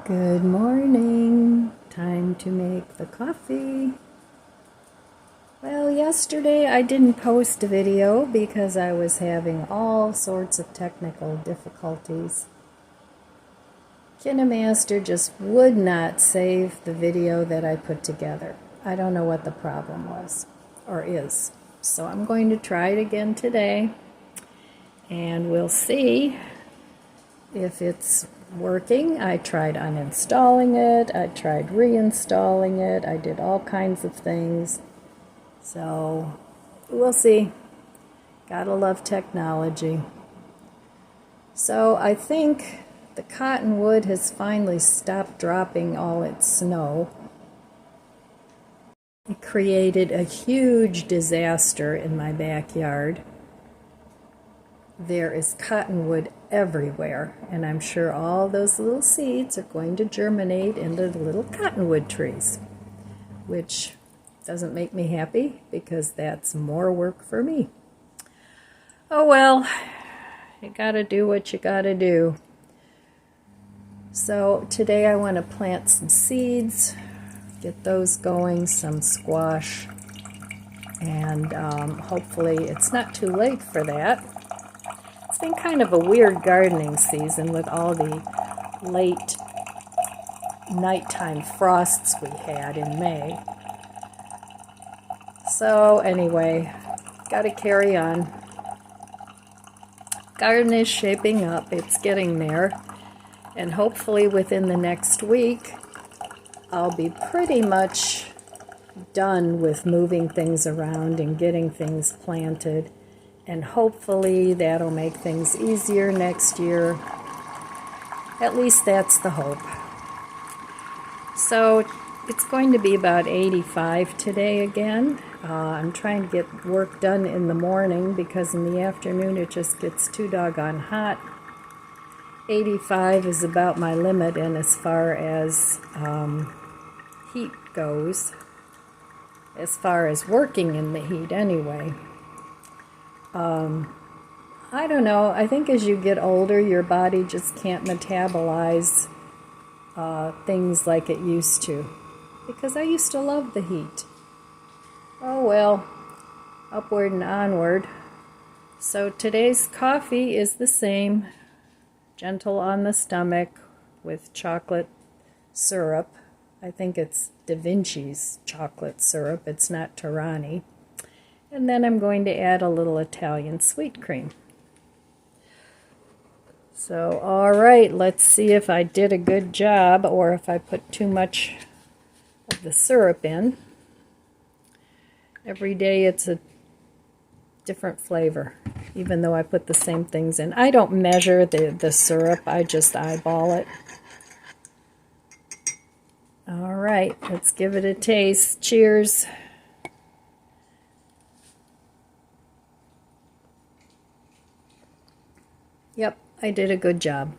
Good morning. Time to make the coffee. Well, yesterday I didn't post a video because I was having all sorts of technical difficulties. KineMaster just would not save the video that I put together. I don't know what the problem was or is. So I'm going to try it again today and we'll see if it's working. I tried uninstalling it, I tried reinstalling it, I did all kinds of things. So we'll see. Gotta love technology. So I think the cottonwood has finally stopped dropping all its snow. It created a huge disaster in my backyard. There is cottonwood everywhere, and I'm sure all those little seeds are going to germinate into the little cottonwood trees, which doesn't make me happy because that's more work for me. Oh well, you gotta do what you gotta do. So today I want to plant some seeds, get those going, some squash, and hopefully it's not too late for that. It's been kind of a weird gardening season with all the late nighttime frosts we had in May. So anyway, got to carry on. Garden is shaping up. It's getting there. And hopefully within the next week, I'll be pretty much done with moving things around and getting things planted. And hopefully that'll make things easier next year. At least that's the hope. So it's going to be about 85 today again. I'm trying to get work done in the morning because in the afternoon it just gets too doggone hot. 85 is about my limit, and as far as heat goes, as far as working in the heat anyway. I don't know, I think as you get older, your body just can't metabolize things like it used to. Because I used to love the heat. Oh well, upward and onward. So today's coffee is the same, gentle on the stomach with chocolate syrup. I think it's Da Vinci's chocolate syrup, it's not Torani. And then I'm going to add a little Italian sweet cream. So, all right, let's see if I did a good job or if I put too much of the syrup in. Every day it's a different flavor, even though I put the same things in. I don't measure the syrup, I just eyeball it. All right, let's give it a taste. Cheers. Yep, I did a good job.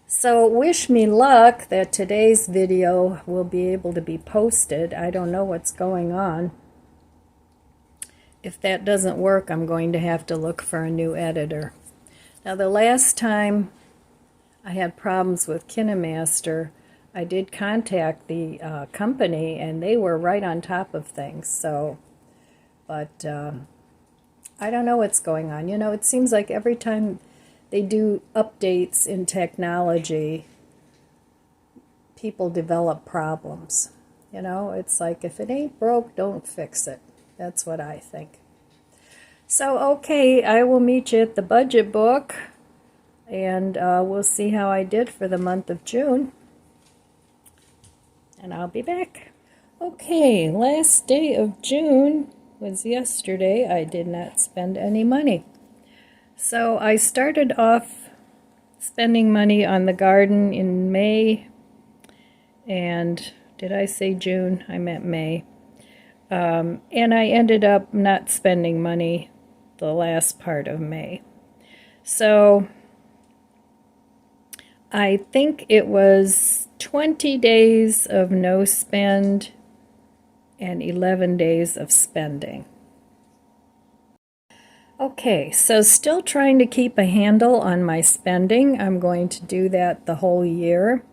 So wish me luck that today's video will be able to be posted. I don't know what's going on. If that doesn't work, I'm going to have to look for a new editor. Now the last time I had problems with KineMaster, I did contact the company and they were right on top of things. So, but I don't know what's going on. You know, it seems like every time they do updates in technology, people develop problems. You know, it's like if it ain't broke, don't fix it. That's what I think. So, okay, I will meet you at the budget book, and we'll see how I did for the month of June. And I'll be back. Okay, last day of June was yesterday. I did not spend any money. So I started off spending money on the garden in May, and did I say June? I meant May. And I ended up not spending money the last part of May. So I think it was 20 days of no spend and 11 days of spending. Okay, so still trying to keep a handle on my spending. I'm going to do that the whole year.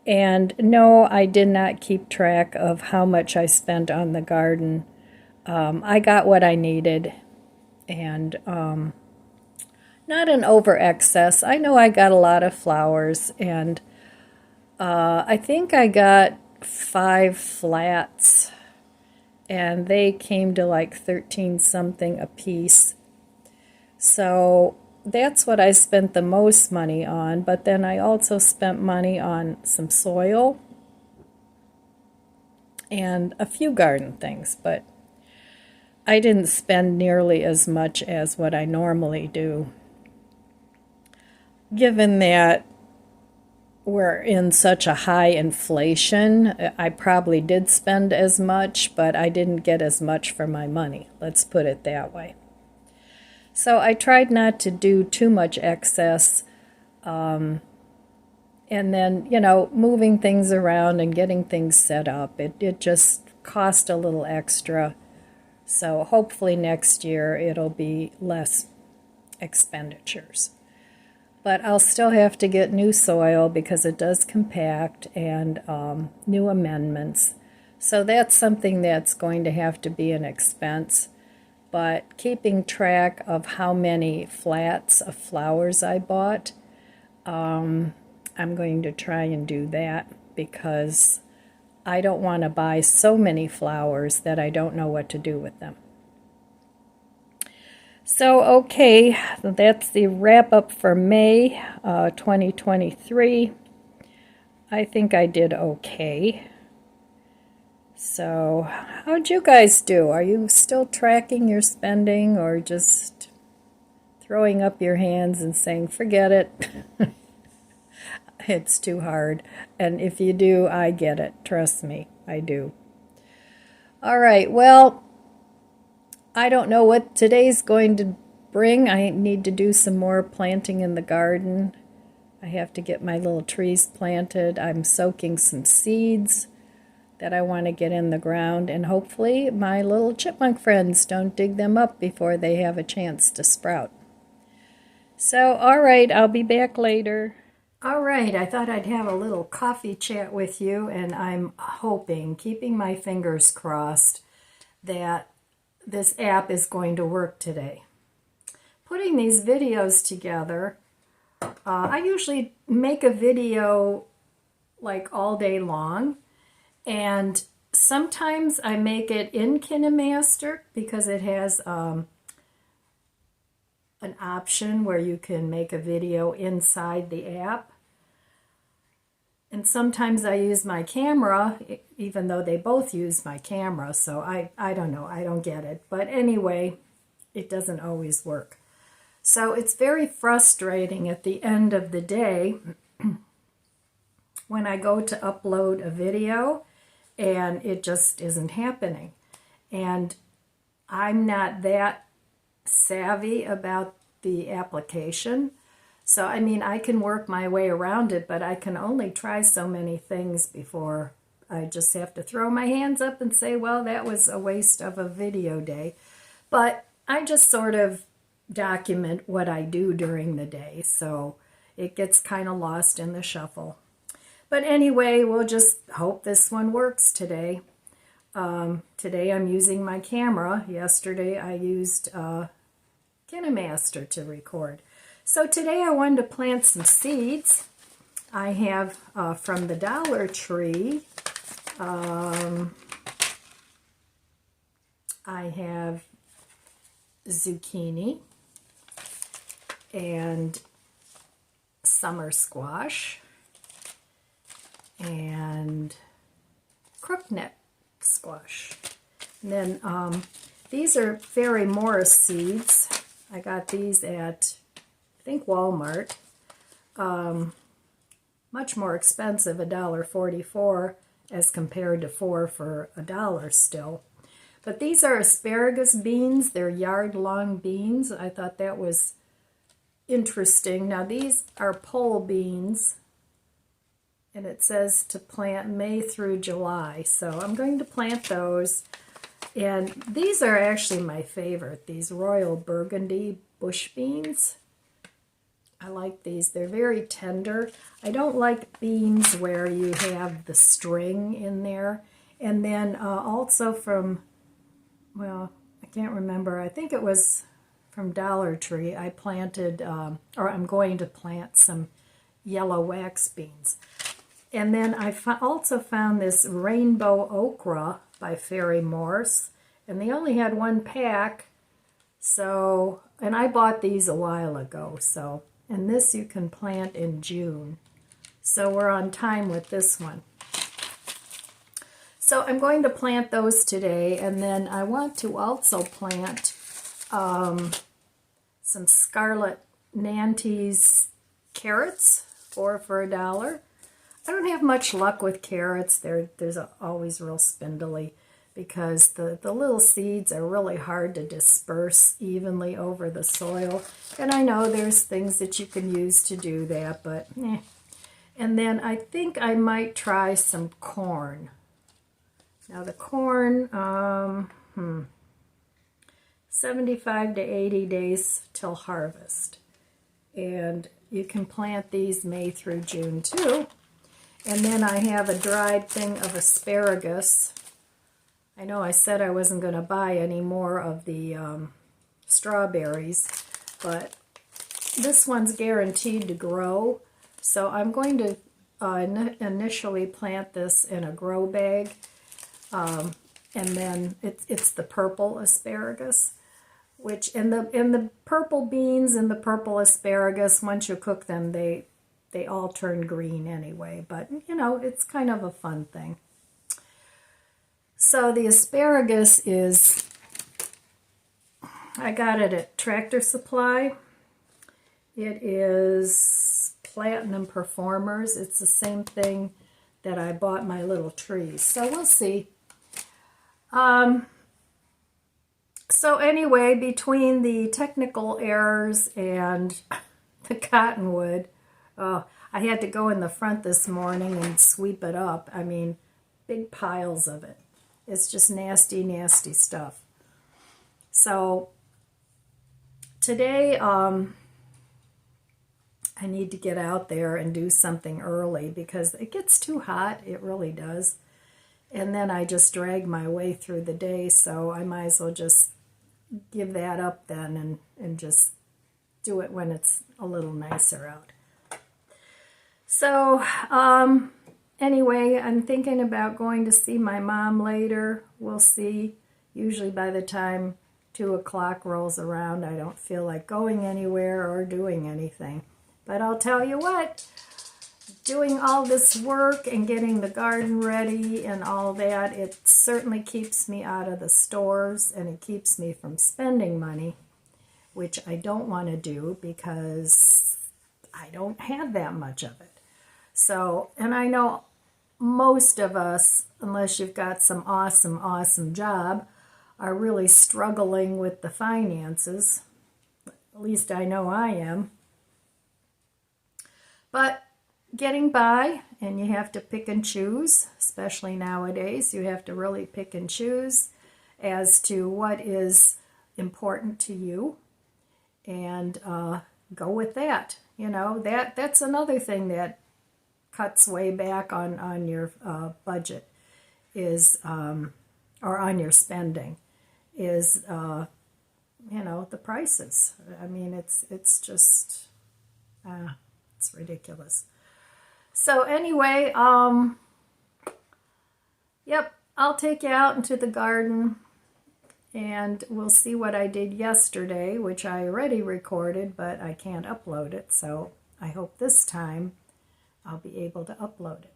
And no, I did not keep track of how much I spent on the garden. I got what I needed, and not an over excess. I know I got a lot of flowers, and I think I got 5 flats, and they came to like 13 something a piece. So that's what I spent the most money on, but then I also spent money on some soil and a few garden things, but I didn't spend nearly as much as what I normally do. Given that we're in such a high inflation, I probably did spend as much, but I didn't get as much for my money. Let's put it that way. So I tried not to do too much excess, and then, moving things around and getting things set up. It just cost a little extra. So hopefully next year it'll be less expenditures. But I'll still have to get new soil because it does compact, and new amendments. So that's something that's going to have to be an expense. But keeping track of how many flats of flowers I bought, I'm going to try and do that because I don't want to buy so many flowers that I don't know what to do with them. So, okay, that's the wrap up for May 2023. I think I did okay. So, how'd you guys do? Are you still tracking your spending, or just throwing up your hands and saying, forget it? It's too hard. And if you do, I get it. Trust me, I do. All right, well, I don't know what today's going to bring. I need to do some more planting in the garden. I have to get my little trees planted. I'm soaking some seeds that I want to get in the ground, and hopefully my little chipmunk friends don't dig them up before they have a chance to sprout. So, all right, I'll be back later. All right, I thought I'd have a little coffee chat with you, and I'm hoping, keeping my fingers crossed, that this app is going to work today. Putting these videos together, I usually make a video like all day long, and sometimes I make it in KineMaster because it has an option where you can make a video inside the app. And sometimes I use my camera, even though they both use my camera, so I don't know, I don't get it. But anyway, it doesn't always work. So it's very frustrating at the end of the day when I go to upload a video and it just isn't happening. And I'm not that savvy about the application. So, I mean, I can work my way around it, but I can only try so many things before I just have to throw my hands up and say, well, that was a waste of a video day. But I just sort of document what I do during the day, so it gets kind of lost in the shuffle. But anyway, we'll just hope this one works today. Today I'm using my camera. Yesterday I used KineMaster to record. So today I wanted to plant some seeds. I have from the Dollar Tree, I have zucchini and summer squash and crookneck squash. And then these are Fairy Morris seeds. I got these at, I think, Walmart. Much more expensive, $1.44 as compared to $4 for $1 still. But these are asparagus beans. They're yard-long beans. I thought that was interesting. Now these are pole beans, and it says to plant May through July. So I'm going to plant those. And these are actually my favorite, these Royal Burgundy bush beans. I like these. They're very tender. I don't like beans where you have the string in there. And then also from, well, I can't remember. I think it was from Dollar Tree. I planted, or I'm going to plant some yellow wax beans. And then I also found this rainbow okra by Fairy Morse. And they only had one pack. So, and I bought these a while ago. So, and this you can plant in June. So we're on time with this one. So I'm going to plant those today. And then I want to also plant some Scarlet Nantes carrots, 4 for $1. I don't have much luck with carrots. There's always real spindly because the little seeds are really hard to disperse evenly over the soil. And I know there's things that you can use to do that, but eh. And then I think I might try some corn. Now the corn, 75 to 80 days till harvest. And you can plant these May through June too. And then I have a dried thing of asparagus. I know I said I wasn't going to buy any more of the strawberries, but this one's guaranteed to grow. So I'm going to initially plant this in a grow bag. And then it's the purple asparagus, which in the purple beans and the purple asparagus, once you cook them, they all turn green anyway, but you know, it's kind of a fun thing. So the asparagus is, I got it at Tractor Supply. It is Platinum Performers. It's the same thing that I bought my little trees. So we'll see. So anyway, between the technical errors and the cottonwood, I had to go in the front this morning and sweep it up. I mean, big piles of it. It's just nasty, nasty stuff. So today, I need to get out there and do something early because it gets too hot. It really does. And then I just drag my way through the day, so I might as well just give that up then and just do it when it's a little nicer out. So, anyway, I'm thinking about going to see my mom later. We'll see. Usually by the time 2 o'clock rolls around, I don't feel like going anywhere or doing anything. But I'll tell you what, doing all this work and getting the garden ready and all that, it certainly keeps me out of the stores and it keeps me from spending money, which I don't want to do because I don't have that much of it. So, and I know most of us, unless you've got some awesome, awesome job, are really struggling with the finances. At least I know I am. But getting by, and you have to pick and choose, especially nowadays. You have to really pick and choose as to what is important to you and go with that. You know, that's another thing that cuts way back on your budget is, or on your spending, is, you know, the prices. I mean, it's just, it's ridiculous. So anyway, yep, I'll take you out into the garden and we'll see what I did yesterday, which I already recorded, but I can't upload it. So I hope this time I'll be able to upload it.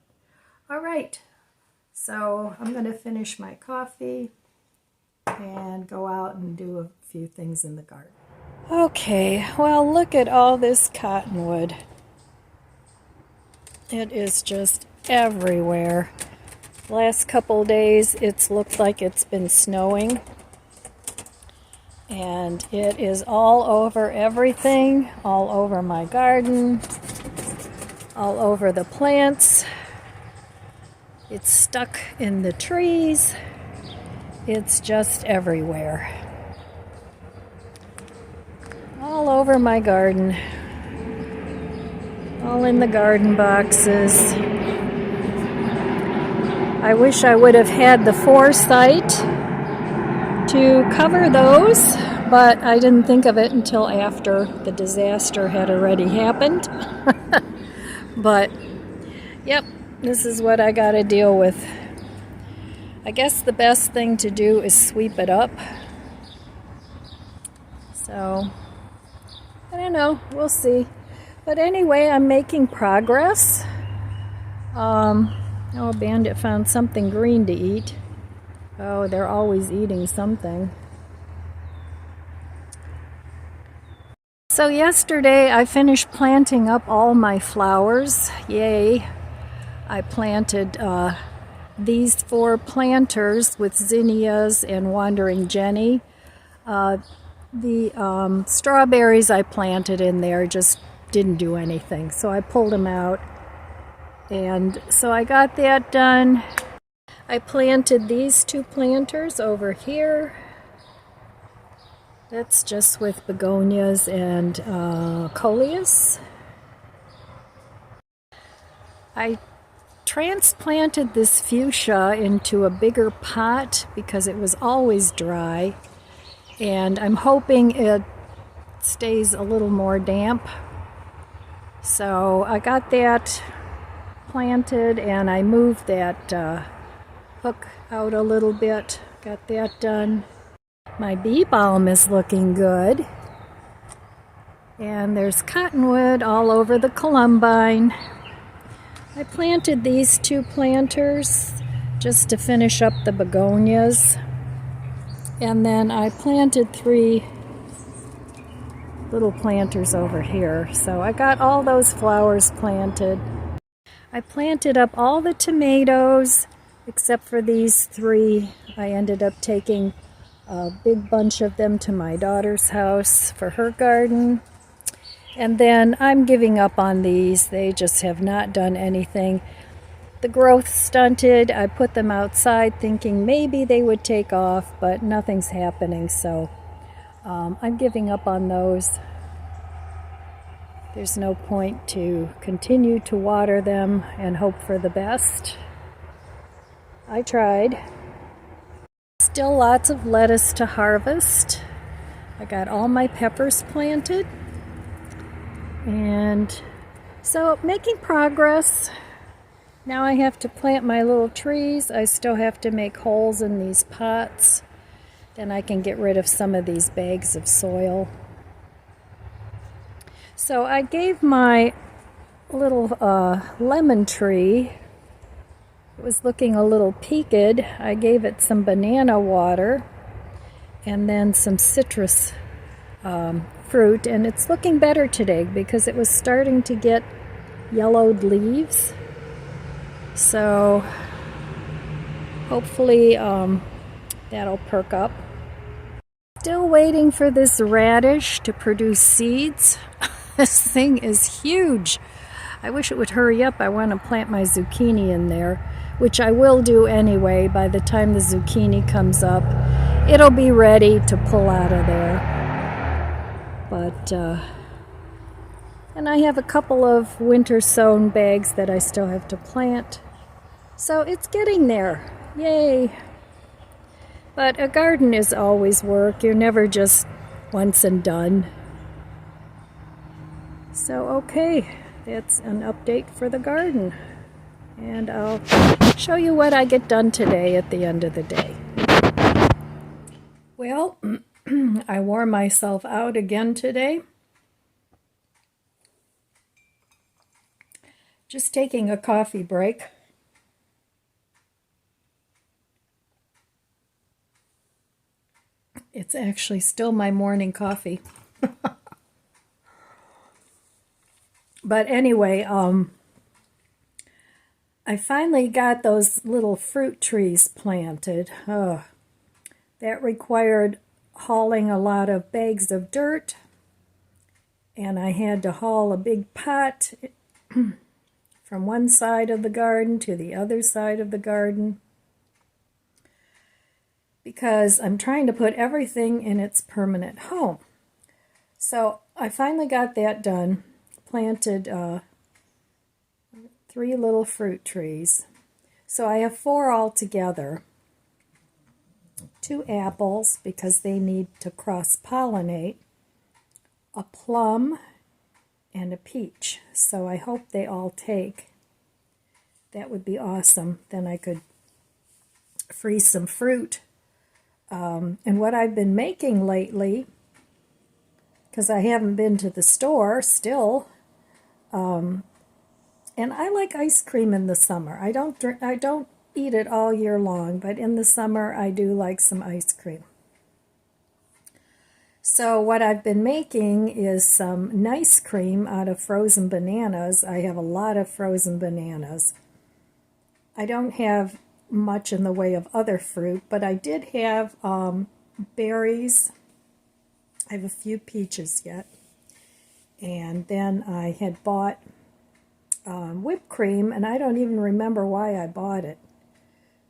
All right, so I'm going to finish my coffee and go out and do a few things in the garden. Okay, well, look at all this cottonwood. It is just everywhere. Last couple days it's looked like it's been snowing. And it is all over everything, all over my garden, all over the plants. It's stuck in the trees. It's just everywhere. All over my garden. All in the garden boxes. I wish I would have had the foresight to cover those, but I didn't think of it until after the disaster had already happened. But, yep, this is what I gotta deal with. I guess the best thing to do is sweep it up. So, I don't know, we'll see. But anyway, I'm making progress. Oh, Bandit found something green to eat. Oh, they're always eating something. So yesterday I finished planting up all my flowers. Yay! I planted these 4 planters with zinnias and Wandering Jenny. The strawberries I planted in there just didn't do anything, so I pulled them out. And so I got that done. I planted these 2 planters over here. That's just with begonias and coleus. I transplanted this fuchsia into a bigger pot because it was always dry, and I'm hoping it stays a little more damp. So I got that planted, and I moved that hook out a little bit. Got that done. My bee balm is looking good. And there's cottonwood all over the columbine. I planted these 2 planters just to finish up the begonias. And then I planted 3 little planters over here. So I got all those flowers planted. I planted up all the tomatoes except for these 3. I ended up taking a big bunch of them to my daughter's house for her garden. And then I'm giving up on these. They just have not done anything. The growth stunted. I put them outside thinking maybe they would take off, but nothing's happening. So I'm giving up on those. There's no point to continue to water them and hope for the best. I tried. Still lots of lettuce to harvest. I got all my peppers planted. And so making progress. Now I have to plant my little trees. I still have to make holes in these pots. Then I can get rid of some of these bags of soil. So I gave my little lemon tree, it was looking a little peaked. I gave it some banana water and then some citrus fruit, and it's looking better today because it was starting to get yellowed leaves. So hopefully that'll perk up. Still waiting for this radish to produce seeds. This thing is huge. I wish it would hurry up. I want to plant my zucchini in there, which I will do anyway. By the time the zucchini comes up, it'll be ready to pull out of there. But, and I have a couple of winter sown bags that I still have to plant. So it's getting there. Yay! But a garden is always work. You're never just once and done. So, okay, that's an update for the garden. And I'll show you what I get done today at the end of the day. Well, I wore myself out again today. Just taking a coffee break. It's actually still my morning coffee. But anyway, I finally got those little fruit trees planted. That required hauling a lot of bags of dirt, and I had to haul a big pot from one side of the garden to the other side of the garden because I'm trying to put everything in its permanent home. So I finally got that done, planted 3 little fruit trees. So I have 4 altogether. 2 apples because they need to cross-pollinate, a plum, and a peach. So I hope they all take. That would be awesome. Then I could freeze some fruit. And what I've been making lately, because I haven't been to the store still, and I like ice cream in the summer. I don't eat it all year long, but in the summer I do like some ice cream. So what I've been making is some nice cream out of frozen bananas. I have a lot of frozen bananas. I don't have much in the way of other fruit, but I did have berries. I have a few peaches yet. And then I had bought whipped cream, and I don't even remember why I bought it,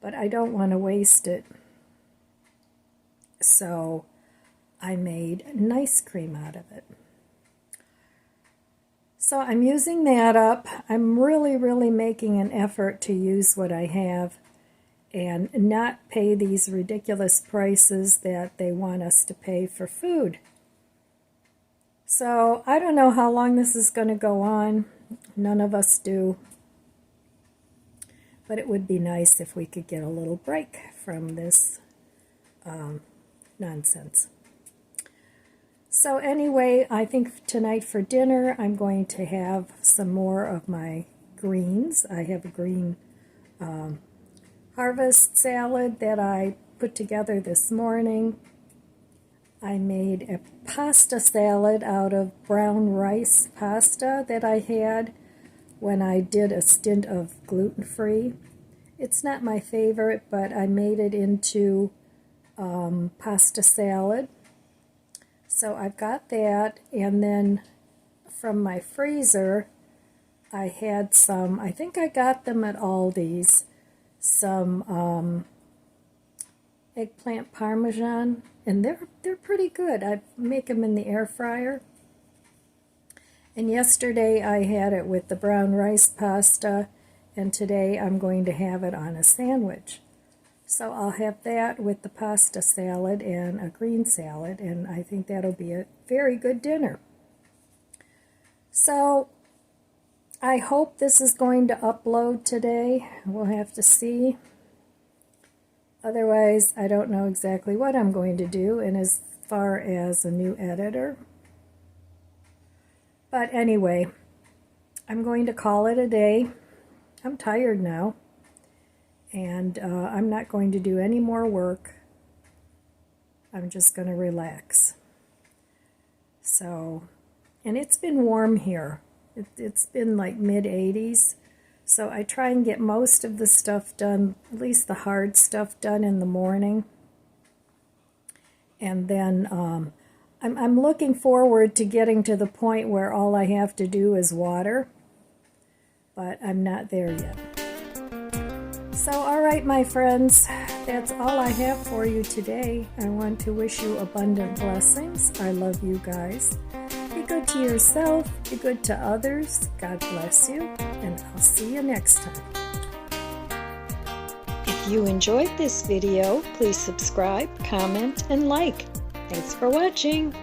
but I don't want to waste it. So I made nice cream out of it. So I'm using that up. I'm really making an effort to use what I have and not pay these ridiculous prices that they want us to pay for food. So I don't know how long this is going to go on. None of us do. But it would be nice if we could get a little break from this nonsense. So anyway, I think tonight for dinner I'm going to have some more of my greens. I have a green harvest salad that I put together this morning. I made a pasta salad out of brown rice pasta that I had when I did a stint of gluten-free. It's not my favorite, but I made it into pasta salad. So I've got that, and then from my freezer I had some, I think I got them at Aldi's, some eggplant parmesan, and they're pretty good. I make them in the air fryer. And yesterday I had it with the brown rice pasta, and today I'm going to have it on a sandwich. So I'll have that with the pasta salad and a green salad, and I think that'll be a very good dinner. So I hope this is going to upload today. We'll have to see. Otherwise, I don't know exactly what I'm going to do, and as far as a new editor. But anyway, I'm going to call it a day. I'm tired now, and I'm not going to do any more work. I'm just going to relax. So, and it's been warm here. It's been like mid-80s. So I try and get most of the stuff done, at least the hard stuff done in the morning. And then I'm looking forward to getting to the point where all I have to do is water. But I'm not there yet. So, all right, my friends, that's all I have for you today. I want to wish you abundant blessings. I love you guys. Be good to yourself. Be good to others. God bless you. And I'll see you next time. If you enjoyed this video, please subscribe, comment, and like. Thanks for watching.